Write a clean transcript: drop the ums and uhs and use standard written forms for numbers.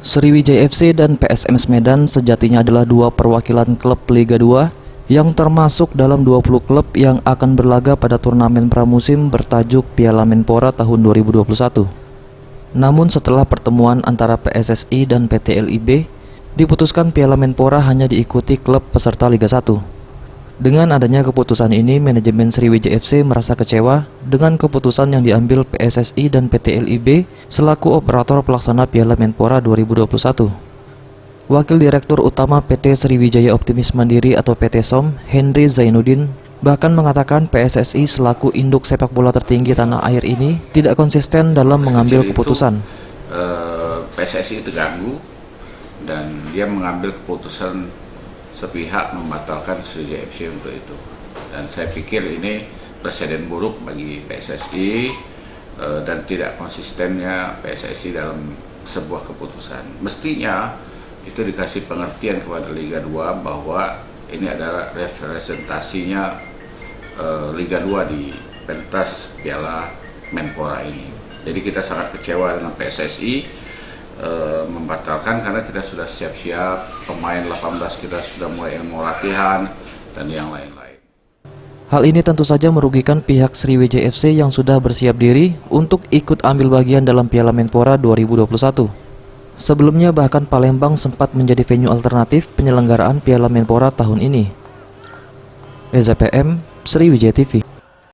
Sriwijaya FC dan PSMS Medan sejatinya adalah dua perwakilan klub Liga 2 yang termasuk dalam 20 klub yang akan berlaga pada turnamen pramusim bertajuk Piala Menpora tahun 2021. Namun setelah pertemuan antara PSSI dan PT LIB, diputuskan Piala Menpora hanya diikuti klub peserta Liga 1. Dengan adanya keputusan ini, manajemen Sriwijaya FC merasa kecewa dengan keputusan yang diambil PSSI dan PT LIB selaku operator pelaksana Piala Menpora 2021. Wakil Direktur Utama PT Sriwijaya Optimis Mandiri atau PT SOM, Henry Zainuddin, bahkan mengatakan PSSI selaku induk sepak bola tertinggi tanah air ini tidak konsisten dalam mengambil keputusan. PSSI terganggu dan dia mengambil keputusan sepihak membatalkan Sriwijaya FC untuk itu, dan saya pikir ini presiden buruk bagi PSSI dan tidak konsistennya PSSI dalam sebuah keputusan. Mestinya itu dikasih pengertian kepada Liga 2 bahwa ini adalah representasinya Liga 2 di pentas Piala Menpora ini. Jadi kita sangat kecewa dengan PSSI membatalkan karena kita sudah siap-siap, pemain 18 kita sudah mulai mau latihan dan yang lain-lain. Hal ini tentu saja merugikan pihak Sriwijaya FC yang sudah bersiap diri untuk ikut ambil bagian dalam Piala Menpora 2021. Sebelumnya bahkan Palembang sempat menjadi venue alternatif penyelenggaraan Piala Menpora tahun ini. Reza PM, Sriwijaya TV.